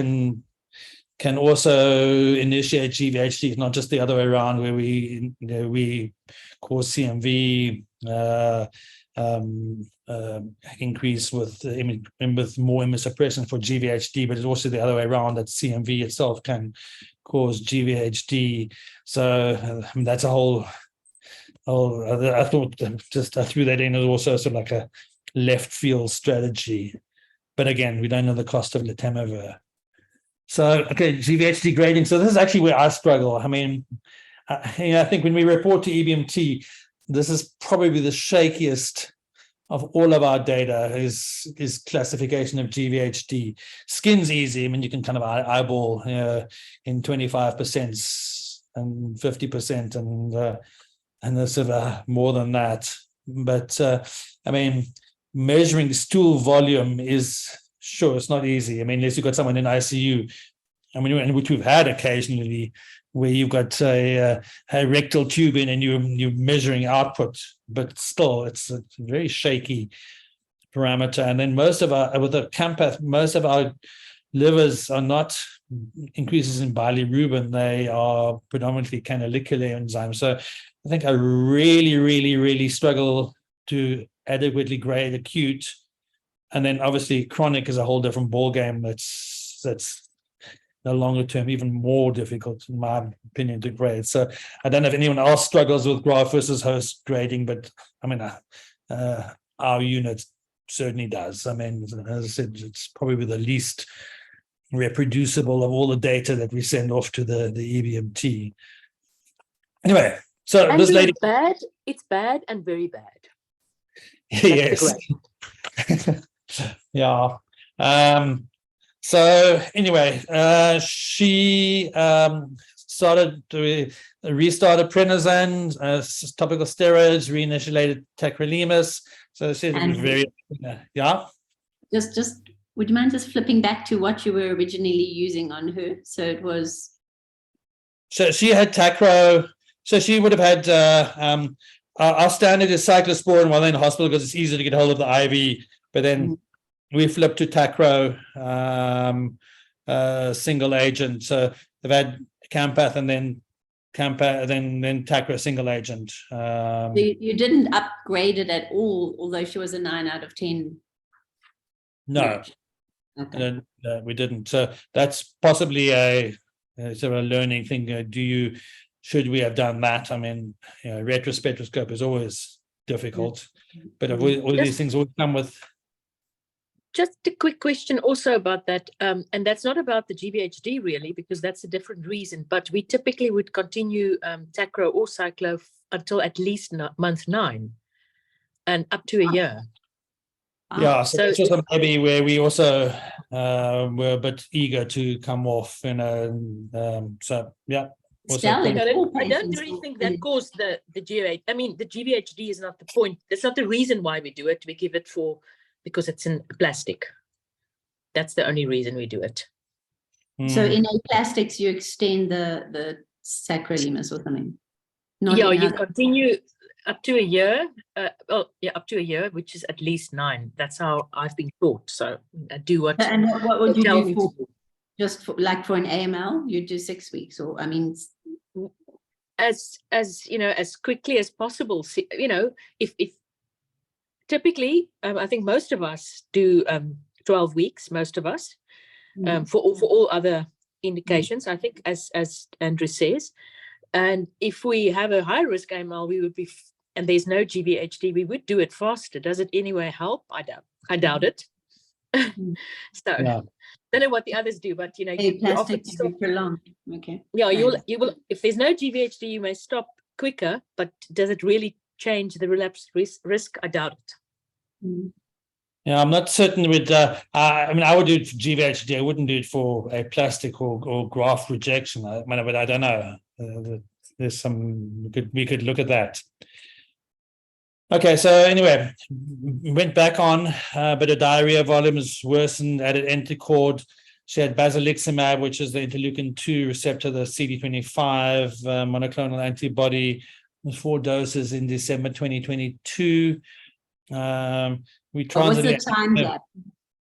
can also initiate GVHD, not just the other way around, where we cause CMV increase with more immunosuppression for GVHD, but it's also the other way around, that CMV itself can cause GVHD. So that's a whole I thought I threw that in as also sort of like a left field strategy. But again, we don't know the cost of letermovir. So, okay, GVHD grading. So this is actually where I struggle. I mean, I think when we report to EBMT, this is probably the shakiest of all of our data is classification of GVHD. Skin's easy. I mean, you can kind of eyeball in 25% and 50% and there's sort of more than that. But I mean, measuring stool volume is, sure, it's not easy. I mean, unless you've got someone in ICU, I mean, and which we've had occasionally, where you've got a rectal tube in and you're measuring output, but still it's a very shaky parameter. And then with the Campath, most of our livers are not increases in bilirubin, they are predominantly canalicular enzymes. So I think I really, really, really struggle to adequately grade acute. And then obviously chronic is a whole different ballgame. That's the longer term, even more difficult, in my opinion, to grade. So I don't know if anyone else struggles with graft versus host grading, but I mean, our unit certainly does. I mean, as I said, it's probably the least reproducible of all the data that we send off to the EBMT. Anyway, so and this lady, it's bad and very bad. yes, yeah. So anyway, she restarted prednisone, topical steroids, reinitiated tacrolimus. So she said it was very, yeah. Just would you mind just flipping back to what you were originally using on her? So it was. So she had tacro. So she would have had our standard is cyclosporin while in hospital because it's easy to get hold of the IV, but then we flipped to tacro single agent. So they've had Campath and then tacro single agent. You didn't upgrade it at all, although she was a 9 out of 10. No, okay. No, we didn't. So that's possibly a sort of a learning thing. Should we have done that? I mean, retrospectroscope is always difficult, but all these things will come with. Just a quick question also about that, and that's not about the GVHD really, because that's a different reason, but we typically would continue tacro or cyclo until at least month 9 and up to a year. Yeah, so it's also maybe where we also were a bit eager to come off, so yeah. I don't really think that caused the GVHD. I mean, the GVHD is not the point. That's not the reason why we do it. We give it because it's in plastic. That's the only reason we do it. So in aplastics, you extend the sacroilimus or something. Not Yeah, in you other- continue up to a year. Up to a year, which is at least 9. That's how I've been taught. So do what. And what would they you tell do me for to do. just for, like for an AML? You do 6 weeks, or I mean, As you know, as quickly as possible. You know, if typically, I think most of us do 12 weeks. Most of us, for all other indications. I think, as Andrew says, and if we have a high risk AML, we would be, and there's no GVHD, we would do it faster. Does it anyway help? I doubt it. So Yeah. don't know what the others do, but you know, you often plastics stop. prolonged. Okay. Yeah, you will. If there's no GVHD, you may stop quicker. But does it really change the relapse risk? I doubt it. Yeah, I'm not certain with. I mean, I would do it for GVHD. I wouldn't do it for a plastic or graft rejection. But I don't know. There's some we could look at that. Okay, so anyway, went back on, but her diarrhea volumes worsened, added Entecord. She had basiliximab, which is the interleukin-2 receptor, the CD25 monoclonal antibody, 4 doses in December 2022. We What was the transited. time gap?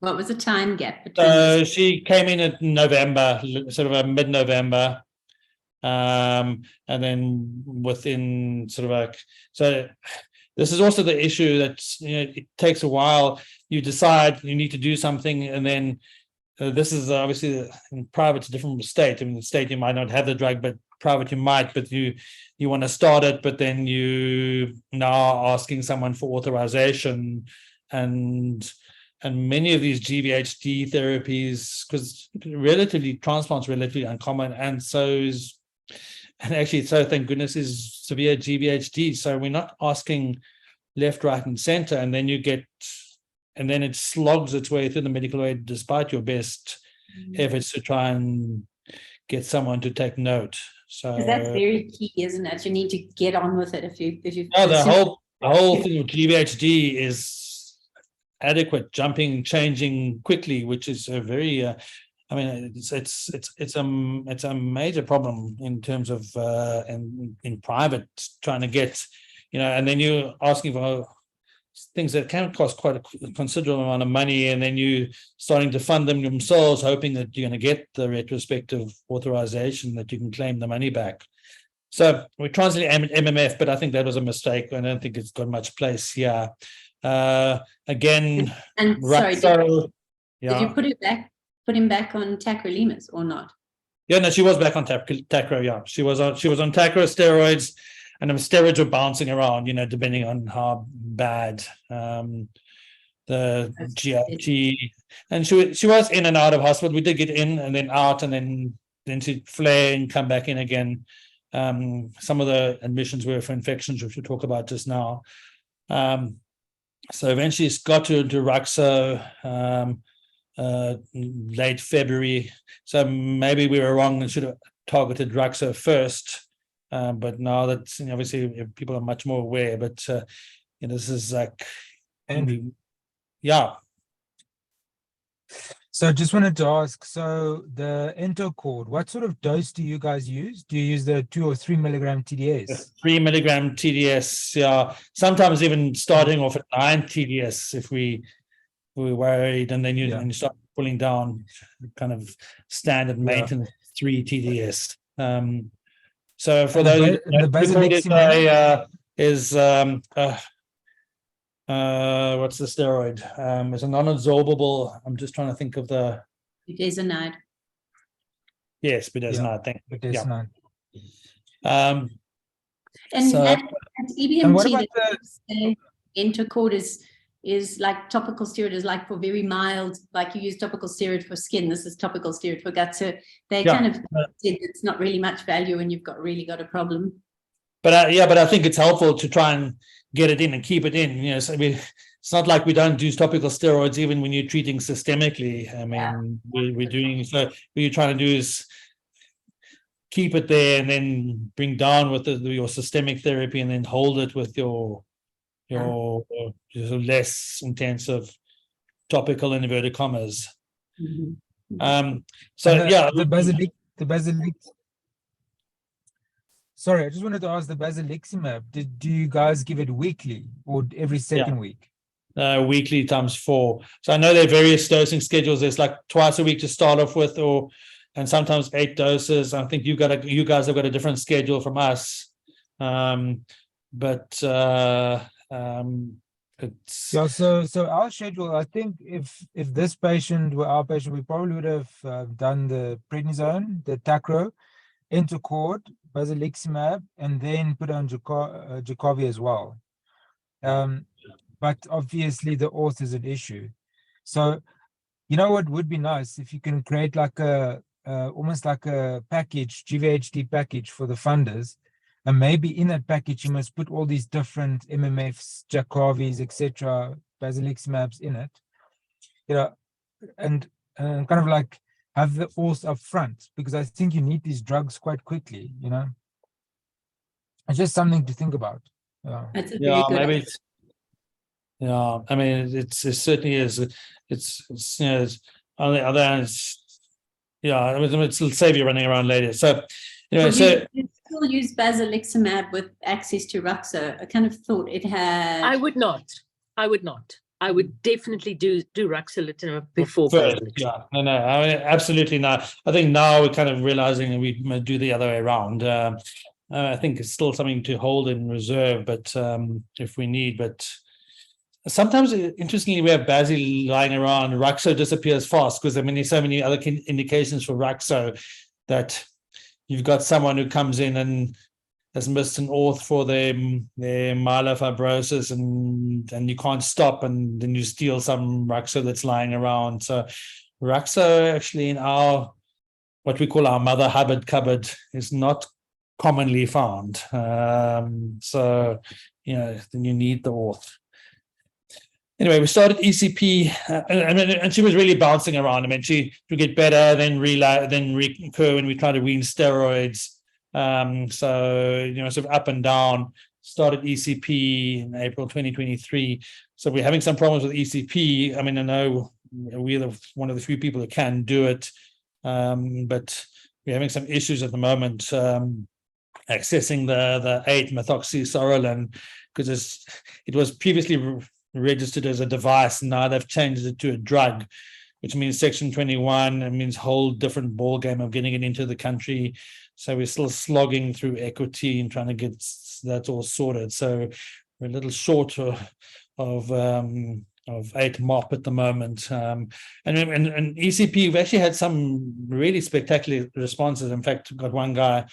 What was the time gap between? So she came in at November, sort of a mid-November. And then within sort of like, so this is also the issue that, you know, it takes a while. You decide you need to do something, and then this is obviously in private, it's a different state. I mean, the state you might not have the drug, but private you might, but you want to start it, but then you now asking someone for authorization, and many of these GVHD therapies, because transplant's relatively uncommon, and so is, and actually, so thank goodness, is severe GVHD. So we're not asking left, right, and center, and then and then it slogs its way through the medical aid despite your best efforts to try and get someone to take note. So that's very key, isn't it? You need to get on with it if you. No, the whole thing with GVHD is adequate, jumping, changing quickly, which is a very I mean, it's a major problem in terms of in private, trying to get, you know, and then you're asking for things that can cost quite a considerable amount of money, and then you starting to fund them themselves, hoping that you're going to get the retrospective authorization that you can claim the money back. So we translated MMF, but I think that was a mistake. I don't think it's got much place here. Again, and right, sorry, did you put him back on tacrolimus or not? Yeah, no, she was back on tacro. Yeah, she was on tacro steroids, and the steroids were bouncing around, you know, depending on how bad the GIT, and she was in and out of hospital. We did get in and then out, and then she'd flare and come back in again. Some of the admissions were for infections, which we'll talk about just now. So eventually it's got to Ruxo late February. So maybe we were wrong and should have targeted Ruxo first. But now that, you know, obviously people are much more aware, but you know, this is like, yeah. So I just wanted to ask, so the Entecord, what sort of dose do you guys use? Do you use the 2 or 3 milligram TDS? 3 milligram TDS, yeah. Sometimes even starting off at 9 TDS if we're worried, and then you start pulling down kind of standard maintenance 3 TDS. So for those, the basiliximab is what's the steroid? It's a non-absorbable. I'm just trying to think of the. Budesonide. Yes, budesonide. Thank you. Budesonide. And So- at EBMT, And what about the Entecord is like topical steroid is like for very mild, like you use topical steroid for skin. This is topical steroid for gut. So they kind of said it's not really much value when you've really got a problem. But I think it's helpful to try and get it in and keep it in. You know, so it's not like we don't do topical steroids even when you're treating systemically. I mean, we're doing, so what you're trying to do is keep it there and then bring down with your systemic therapy, and then hold it with your less intensive topical in inverted commas. So And yeah, the basilic. Sorry, I just wanted to ask the basiliximab. Do you guys give it weekly or every second week? weekly times 4. So I know there are various dosing schedules. There's like twice a week to start off with, and sometimes 8 doses. I think you guys have got a different schedule from us. But it's Yeah, so our schedule, I think if this patient were our patient, we probably would have done the prednisone, the tacro, intercord, basiliximab, and then put on Jacobi as well. But obviously the auth is an issue. So you know what would be nice if you can create like a almost like a package, GVHD package for the funders. And maybe in that package, you must put all these different MMFs, Jacovis, etc., basiliximabs in it, and kind of like have the auth up front, because I think you need these drugs quite quickly, It's just something to think about. That's a very good maybe idea. it's, I mean, it certainly is. It's on the other hand, I mean, it'll save you running around later. So anyway, You still use basiliximab with access to Ruxo. I kind of thought it had. I would not. I would definitely do ruxolitinib before first, basiliximab. no, I mean, absolutely not. I think now we're kind of realizing we do the other way around. I think it's still something to hold in reserve, but if we need, but sometimes, interestingly, we have Basi lying around. Ruxo disappears fast because there's so many other indications for Ruxo that you've got someone who comes in and has missed an auth for their myelofibrosis, and you can't stop, and then you steal some Ruxo that's lying around. So Ruxo actually in our what we call our Mother Hubbard cupboard is not commonly found. So then you need the auth. Anyway, we started ECP, and she was really bouncing around. I mean, she would get better, then recur when we tried to wean steroids. So sort of up and down. Started ECP in April 2023. So we're having some problems with ECP. I mean, I know we're one of the few people that can do it, but we're having some issues at the moment accessing the 8-methoxysorolin, because it was previously registered as a device, and now they've changed it to a drug, which means Section 21. It means a whole different ball game of getting it into the country. So we're still slogging through equity and trying to get that all sorted. So we're a little short of 8 MOP at the moment. And ECP, we've actually had some really spectacular responses. In fact, got one guy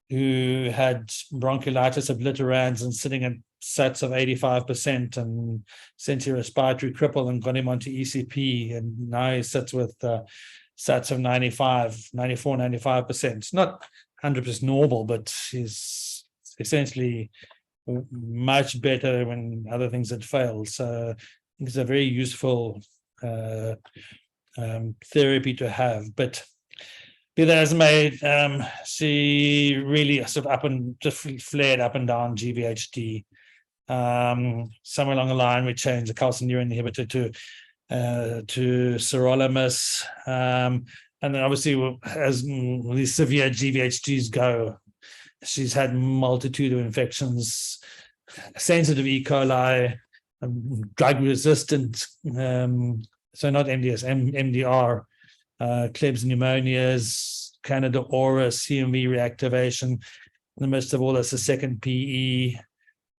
who had bronchiolitis obliterans and sitting at SATs of 85% and sensory respiratory cripple, and got him onto ECP, and now he sits with SATs of 94, 95%. Not 100% normal, but he's essentially much better when other things had failed. So I think it's a very useful therapy to have. But be that as made, she really sort of just flared up and down GVHD. Somewhere along the line, we changed the calcineurin inhibitor to sirolimus, and then obviously as these severe GVHDs go, she's had multitude of infections, sensitive E. coli, drug resistant, so not MDS, MDR, Klebs pneumonias, Candida auris, CMV reactivation. In the midst of all this, a second PE,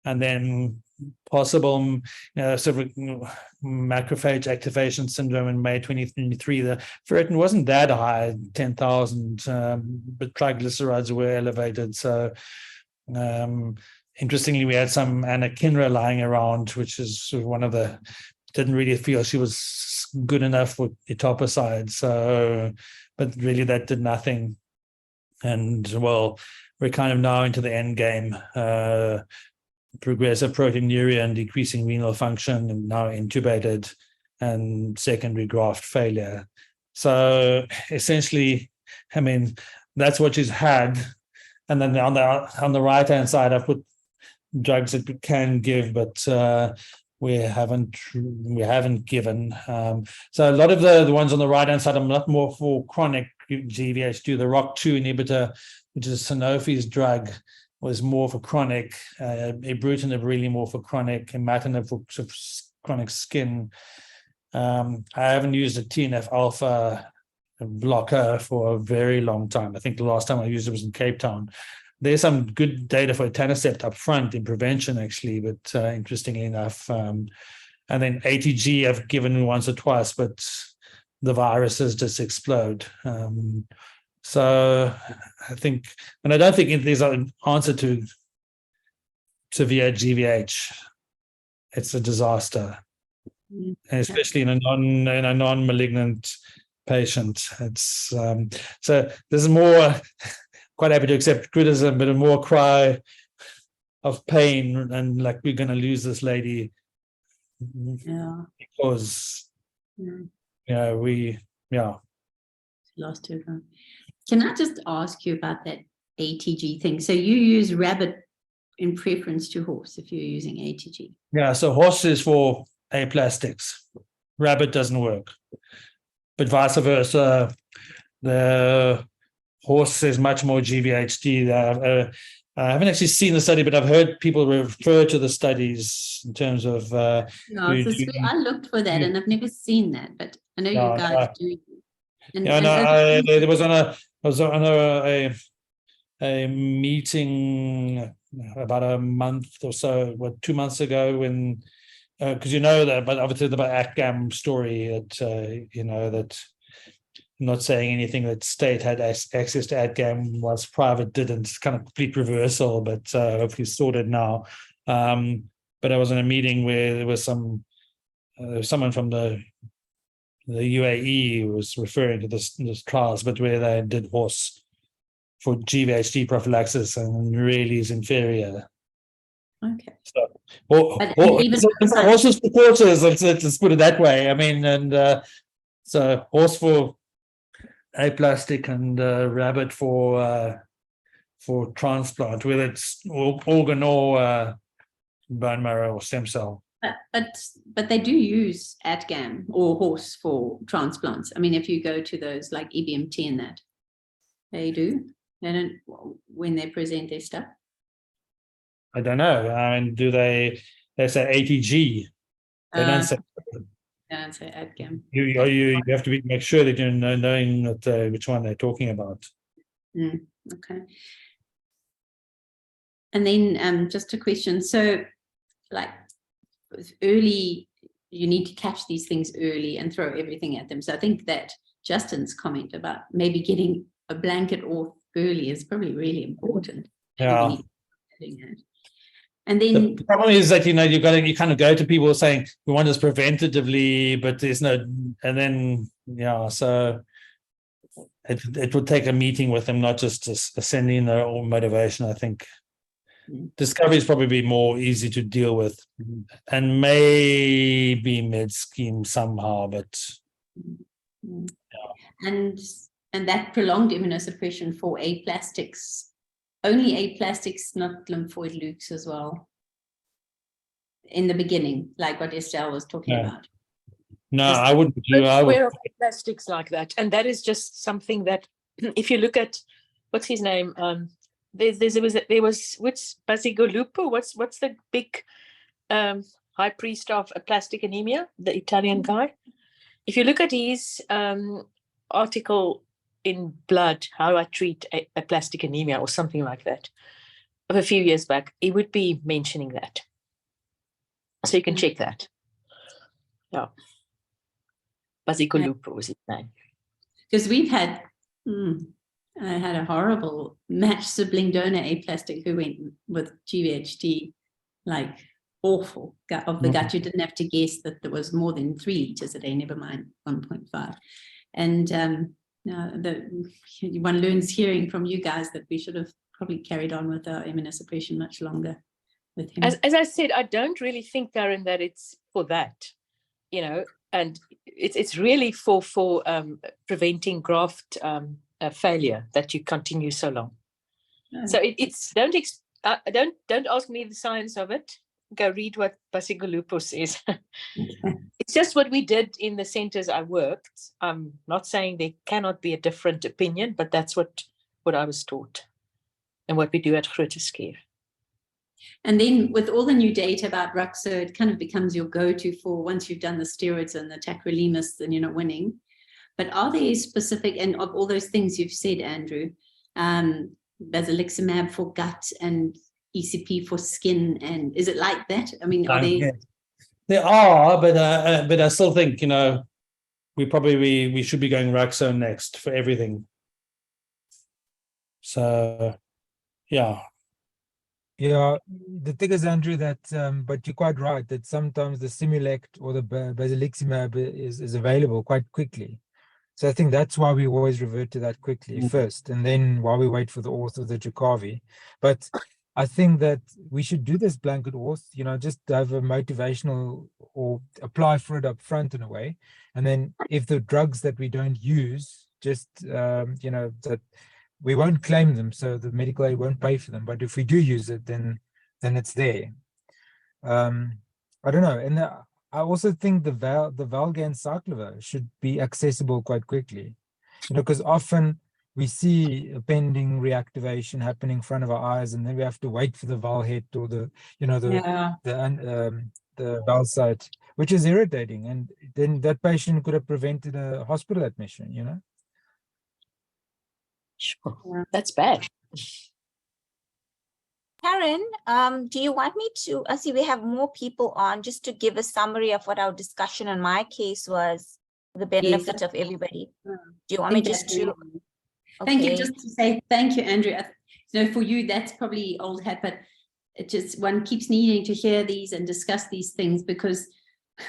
and then possible sort of macrophage activation syndrome in May 2023. The ferritin wasn't that high, 10,000, but triglycerides were elevated. So interestingly, we had some anakinra lying around, which is sort of one of the, didn't really feel she was good enough with etoposide. So, but really that did nothing. And well, we're kind of now into the end game. Progressive proteinuria and decreasing renal function, and now intubated, and secondary graft failure. So essentially, I mean, that's what she's had. And then on the right hand side, I put drugs that we can give, but we haven't given. So a lot of the ones on the right hand side are a lot more for chronic GVHD. The ROC2 inhibitor, which is Sanofi's drug, was more for chronic. Ibrutinib really more for chronic, and imatinib for sort of chronic skin. I haven't used a TNF alpha blocker for a very long time. I think the last time I used it was in Cape Town. There's some good data for etanercept up front in prevention, actually, but interestingly enough, and then ATG I've given once or twice, but the viruses just explode. So I think, and I don't think there's an answer to severe GVH. It's a disaster, and especially in a non-malignant patient. It's so there's more. Quite happy to accept criticism, but a more cry of pain and like we're going to lose this lady. Because we lost her. Can I just ask you about that ATG thing? So you use rabbit in preference to horse if you're using ATG? Yeah, so horse is for aplastics. Rabbit doesn't work, but vice versa. The horse is much more GVHD. I haven't actually seen the study, but I've heard people refer to the studies in terms of. I looked for that, and I've never seen that, but I know you guys do. I was on a meeting about a month or so, 2 months ago, when because that, but obviously the ACGAM story that that. Not saying anything that state had access to AdGam was private didn't. It's kind of complete reversal, but hopefully sorted now. But I was in a meeting where there was someone from the UAE who was referring to this trials, but where they did horse for GVHD prophylaxis and really is inferior. Okay. So, horses for quarters, let's put it that way. I mean, and so horse for aplastic and rabbit for transplant, whether it's organ or bone marrow or stem cell. But they do use AdGam or horse for transplants. I mean, if you go to those like EBMT and that, they do. They don't when they present their stuff. I don't know. I mean, do they say ATG? They don't say. And so AdGam. You have to make sure that you're knowing that, which one they're talking about. Okay. And then just a question. So, like early, you need to catch these things early and throw everything at them. So I think that Justin's comment about maybe getting a blanket off early is probably really important. Yeah. And then the problem is that you kind of go to people saying we want this preventatively, but there's no, and then so it would take a meeting with them, not just sending their own motivation. I think discovery is probably more easy to deal with, and maybe med scheme somehow, but and that prolonged immunosuppression for aplastics. Only aplastics, not lymphoid leukes as well. In the beginning, like what Estelle was talking about. No, I wouldn't do. I would. Aplastics like that, and that is just something that, if you look at what's his name, there was which Basigolupo. What's the big high priest of aplastic anemia, the Italian guy? If you look at his article in Blood, How I Treat Aplastic Anemia, or something like that, of a few years back, he would be mentioning that. So you can check that. Yeah. Basigolupo was his name. Because we've had, I had a horrible matched sibling donor aplastic who went with GVHD, like awful of the gut. You didn't have to guess that there was more than 3 liters a day, never mind 1.5. And one learns hearing from you guys that we should have probably carried on with our immunosuppression much longer with him. As I said, I don't really think, Karen, that it's for that, and it's really for preventing graft failure that you continue so long. So it's don't ask me the science of it. go read what Basigolupo says. It's just what we did in the centers I worked. I'm not saying there cannot be a different opinion, but that's what I was taught and what we do at Groote Schuur. And then with all the new data about Ruxo, it kind of becomes your go-to for once you've done the steroids and the tacrolimus, then you're not winning. But are there specific, and of all those things you've said, Andrew, basiliximab for gut and ECP for skin, and is it like that? I mean, are there are, but I still think, you know, we should be going Ruxo next for everything. So, yeah. Yeah, the thing is, Andrew, that but you're quite right that sometimes the Simulect or the basiliximab is available quite quickly. So I think that's why we always revert to that quickly first, and then while we wait for the auth of the Jacavi. But I think that we should do this blanket auth, you know, just have a motivational or apply for it up front in a way. And then if the drugs that we don't use, just, you know, that we won't claim them, so the medical aid won't pay for them. But if we do use it, then it's there. I don't know. And I also think the Valgan cyclover should be accessible quite quickly, you know, because often we see a pending reactivation happening in front of our eyes, and then we have to wait for the Valhet or the, you know, the Valsite, which is irritating. And then that patient could have prevented a hospital admission, you know. Sure, that's bad. Karen, do you want me to, I see we have more people on, just to give a summary of what our discussion on my case was, for the benefit of everybody. Do you want me just to? Okay. Thank you. Just to say thank you, Andrew. You know, for you, that's probably old hat, but it just, one keeps needing to hear these and discuss these things, because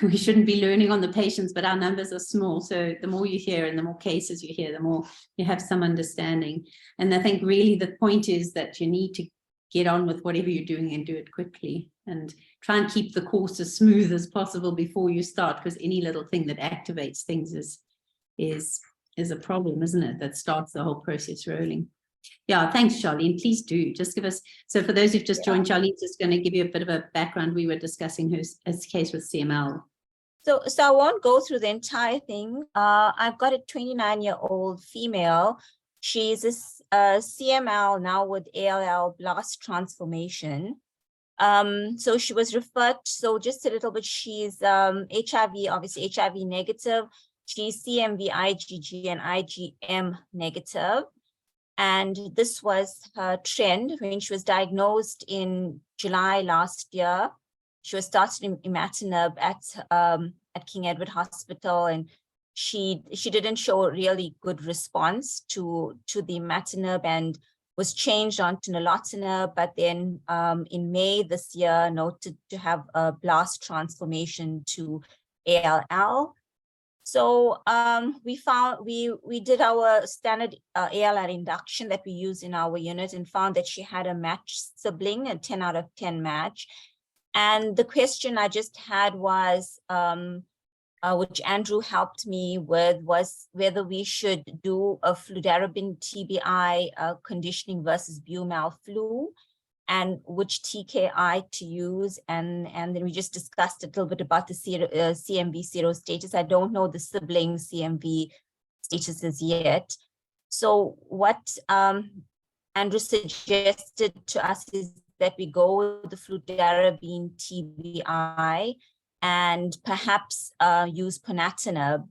we shouldn't be learning on the patients, but our numbers are small. So the more you hear and the more cases you hear, the more you have some understanding. And I think really the point is that you need to get on with whatever you're doing and do it quickly, and try and keep the course as smooth as possible before you start, because any little thing that activates things is a problem, isn't it? That starts the whole process rolling. Yeah, thanks, Charlene. Please do just give us. So for those who've just joined, Charlene's just going to give you a bit of a background. We were discussing her case with CML. So I won't go through the entire thing. I've got a 29-year-old female. She's a CML now with ALL blast transformation. So she was referred, so just a little bit, she's HIV, obviously HIV negative. She's CMV, IgG, and IgM negative. And this was her trend when she was diagnosed in July last year. She was started imatinib at King Edward Hospital, and she didn't show a really good response to the imatinib and was changed onto nilotinib, but then in May this year noted to have a blast transformation to ALL. So we did our standard ALR induction that we use in our unit, and found that she had a matched sibling, a 10 out of 10 match. And the question I just had was, which Andrew helped me with, was whether we should do a fludarabine TBI conditioning versus Bumal flu, and which TKI to use. And then we just discussed a little bit about the CMV serostatus. I don't know the sibling CMV statuses yet. So what Andrew suggested to us is that we go with the fludarabine TBI and perhaps use ponatinib.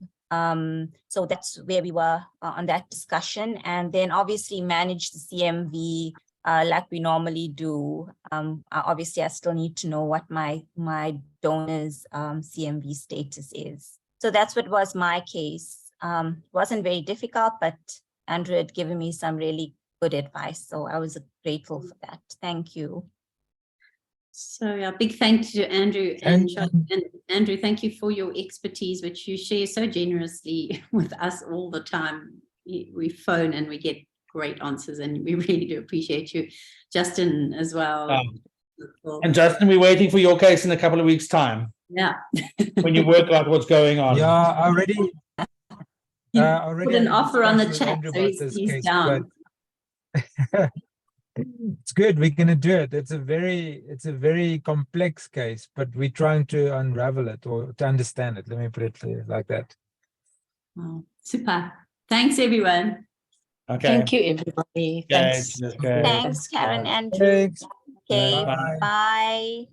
So that's where we were on that discussion. And then obviously manage the CMV like we normally do. Obviously, I still need to know what my donor's CMV status is. So that's what was my case. Wasn't very difficult, but Andrew had given me some really good advice. So I was grateful for that. Thank you. So a big thank you to Andrew and Andrew, thank you for your expertise, which you share so generously with us all the time. We phone and we get great answers, and we really do appreciate you. Justin as well. And Justin, we're waiting for your case in a couple of weeks' time. Yeah. When you work out what's going on. Yeah, I already put an offer on the chat, so he's case, down. It's good. We're gonna do it. It's a very complex case, but we're trying to unravel it or to understand it. Let me put it like that. Oh, super. Thanks, everyone. Okay. Thank you, everybody. Okay, Thanks. that's good. Thanks, Karen and Drew. Thanks. Okay, Bye. bye.